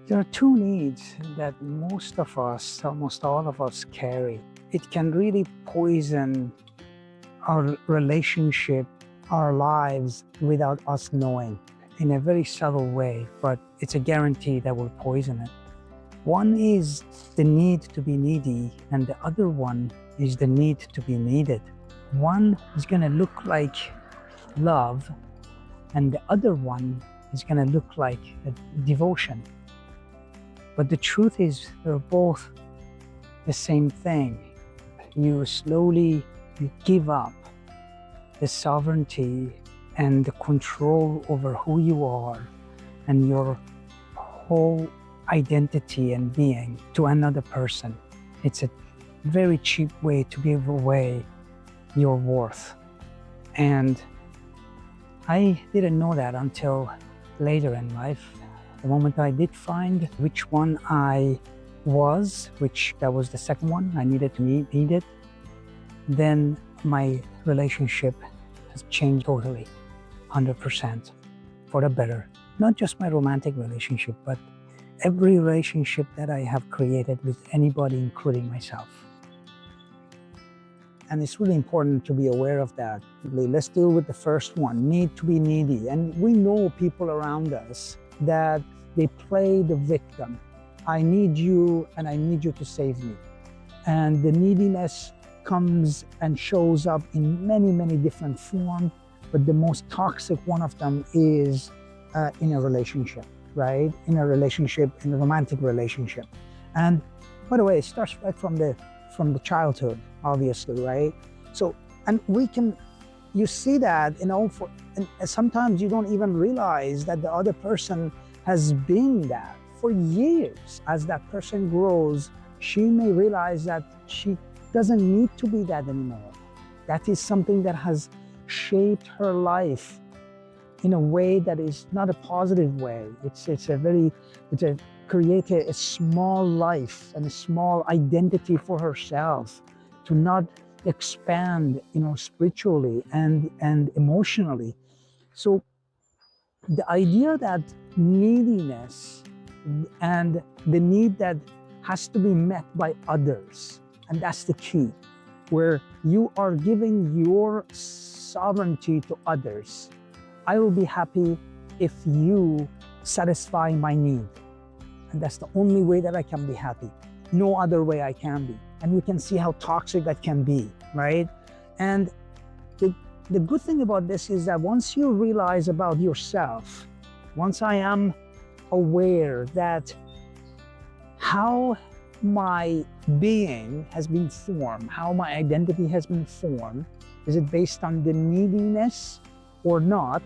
There are two needs that most of us, almost all of us, carry. It can really poison our relationship, our lives, without us knowing in a very subtle way, but it's a guarantee that will poison it. One is the need to be needy, and the other one is the need to be needed. One is going to look like love, and the other one is going to look like a devotion. But the truth is, they're both the same thing. You slowly give up the sovereignty and the control over who you are and your whole identity and being to another person. It's a very cheap way to give away your worth. And I didn't know that until later in life. The moment I did find which one I was, which that was the second one, I needed to need it, then my relationship has changed totally, 100%, for the better. Not just my romantic relationship, but every relationship that I have created with anybody, including myself. And it's really important to be aware of that. Let's deal with the first one, need to be needy. And we know people around us that they play the victim. I need you and I need you to save me. And the neediness comes and shows up in many, many different forms, but the most toxic one of them is in a relationship, right? In a relationship, in a romantic relationship. And by the way, it starts right from the childhood, obviously, right? So, and you see that, and sometimes you don't even realize that the other person has been that for years. As that person grows, she may realize that she doesn't need to be that anymore. That is something that has shaped her life in a way that is not a positive way. It's create a small life and a small identity for herself to not expand, spiritually and emotionally. So the idea that neediness and the need that has to be met by others, and that's the key, where you are giving your sovereignty to others. I will be happy if you satisfy my need. And that's the only way that I can be happy. No other way I can be. And we can see how toxic that can be, right? And the good thing about this is that once you realize about yourself, once I am aware that how my being has been formed, how my identity has been formed, is it based on the neediness or not?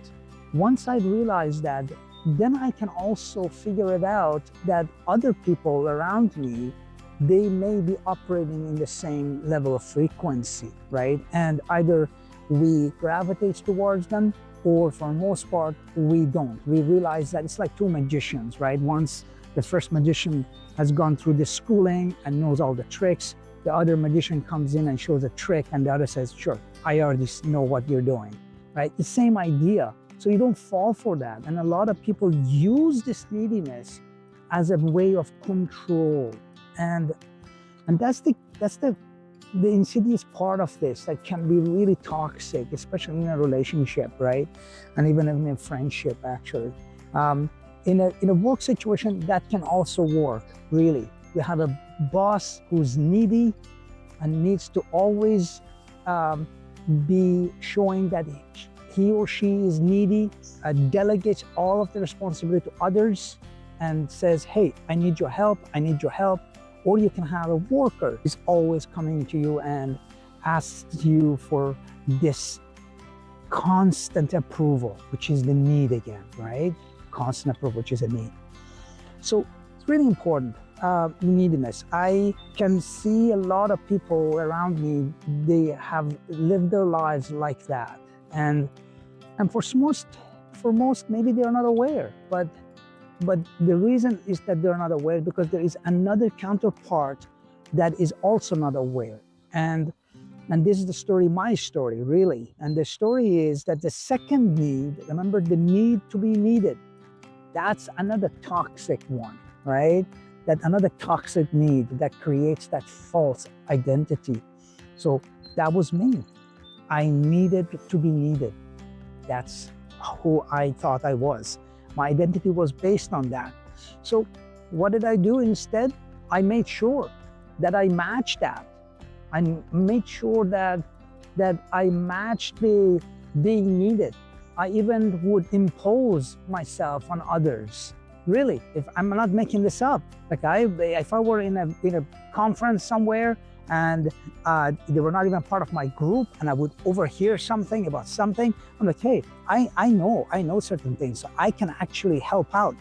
Once I realize that, then I can also figure it out that other people around me, they may be operating in the same level of frequency, right? And either we gravitate towards them, or for the most part, we don't. We realize that it's like two magicians, right? Once the first magician has gone through the schooling and knows all the tricks, the other magician comes in and shows a trick, and the other says, sure, I already know what you're doing, right? The same idea. So you don't fall for that. And a lot of people use this neediness as a way of control. And that's the insidious part of this that can be really toxic, especially in a relationship, right? And even in a friendship, actually. In a work situation, that can also work, really. You have a boss who's needy and needs to always be showing that he or she is needy, delegates all of the responsibility to others and says, hey, I need your help, I need your help. Or you can have a worker who's always coming to you and asks you for this constant approval, which is the need again, right? Constant approval, which is a need. So it's really important, neediness. I can see a lot of people around me, they have lived their lives like that. And for most, maybe they are not aware, but the reason is that they're not aware because there is another counterpart that is also not aware. And this is the story, my story, really. And the story is that the second need, remember the need to be needed, that's another toxic one. right? That another toxic need that creates that false identity. So that was me. I needed to be needed. That's who I thought I was. My identity was based on that. So what did I do instead? I made sure that I matched that. I made sure that I matched the being needed. I even would impose myself on others. Really, if I'm not making this up, like if I were in a conference somewhere and they were not even part of my group, and I would overhear something about something, I'm like, hey, I know certain things, so I can actually help out.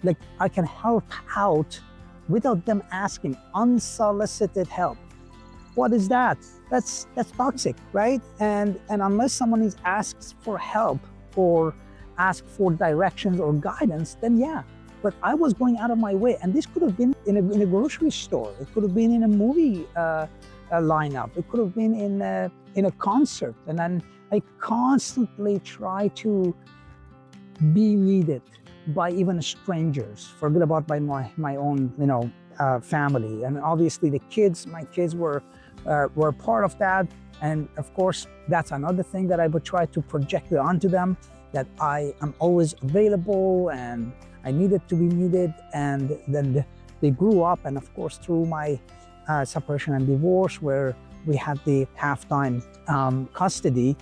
Like I can help out without them asking, unsolicited help. What is that? That's toxic, right? And unless someone asks for help or asks for directions or guidance, then yeah. But I was going out of my way, and this could have been in a grocery store. It could have been in a movie lineup. It could have been in a concert. And then I constantly try to be needed by even strangers. Forget about by my own family, and obviously my kids were part of that. And of course, that's another thing that I would try to project onto them, that I am always available and I needed to be needed. And then they grew up, and of course, through my separation and divorce, where we had the half-time custody,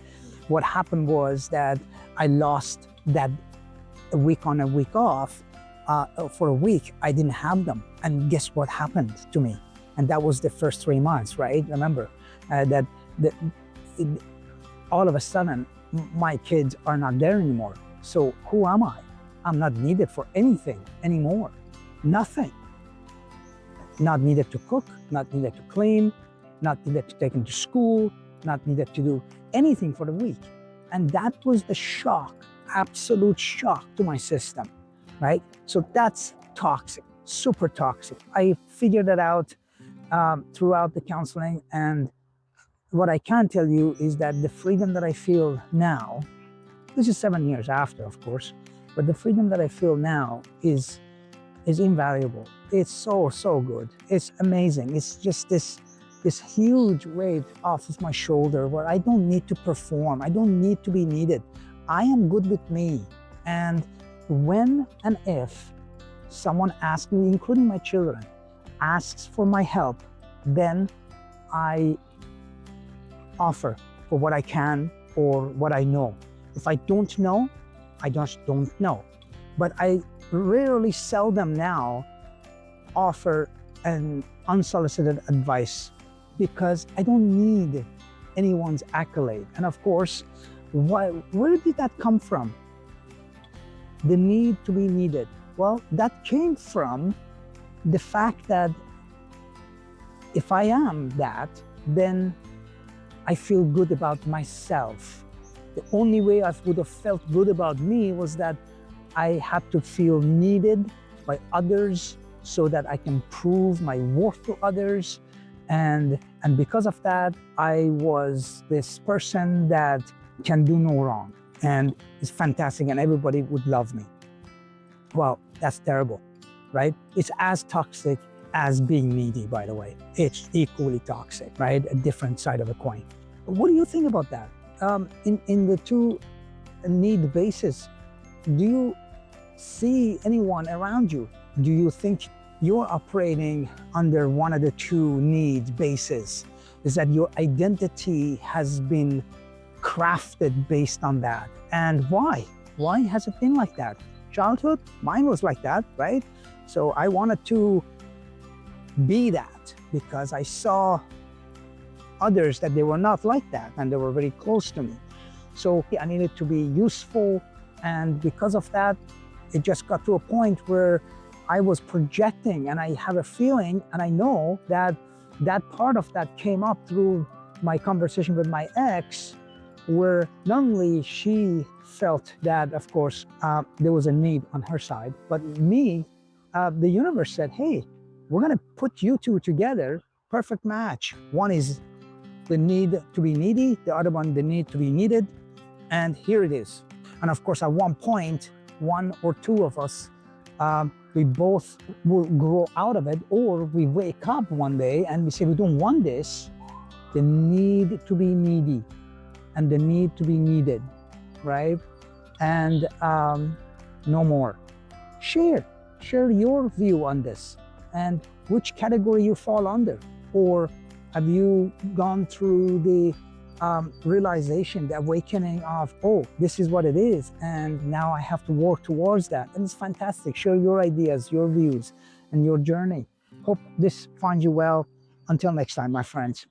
what happened was that I lost that a week on, a week off. For a week, I didn't have them. And guess what happened to me? And that was the first 3 months, right? Remember that all of a sudden, my kids are not there anymore. So who am I? I'm not needed for anything anymore. Nothing. Not needed to cook, not needed to clean, not needed to take them to school, not needed to do anything for the week. And that was the shock, absolute shock to my system, right? So that's toxic, super toxic. I figured it out throughout the counseling. And what I can tell you is that the freedom that I feel now, this is 7 years after, of course, but the freedom that I feel now is invaluable. It's so good. It's amazing. It's just this huge weight off of my shoulder where I don't need to perform. I don't need to be needed. I am good with me. And when and if someone asks me, including my children, asks for my help, then I offer for what I can or what I know. If I don't know, I just don't know. But I rarely, seldom now offer an unsolicited advice, because I don't need anyone's accolade. And of course, where did that come from? The need to be needed. Well, that came from the fact that if I am that, then I feel good about myself. The only way I would have felt good about me was that I had to feel needed by others so that I can prove my worth to others. And because of that, I was this person that can do no wrong and is fantastic and everybody would love me. Well, that's terrible, right? It's as toxic as being needy, by the way. It's equally toxic, right? A different side of a coin. What do you think about that? In the two need bases, do you see anyone around you? Do you think you're operating under one of the two need bases? Is that your identity has been crafted based on that? And why? Why has it been like that? Childhood, mine was like that, right? So I wanted to be that because I saw others that they were not like that and they were very close to me. So I needed to be useful, and because of that, it just got to a point where I was projecting, and I have a feeling, and I know that that part of that came up through my conversation with my ex, where not only she felt that, of course, there was a need on her side, but me, the universe said, hey, we're gonna put you two together, perfect match. One is the need to be needy, the other one, the need to be needed, and here it is. And of course, at one point, one or two of us we both will grow out of it, or we wake up one day and we say we don't want this. The need to be needy and the need to be needed, right? And no more. Share your view on this and which category you fall under. Or have you gone through the realization, the awakening of, oh, this is what it is, and now I have to work towards that? And it's fantastic. Share your ideas, your views, and your journey. Hope this finds you well. Until next time, my friends.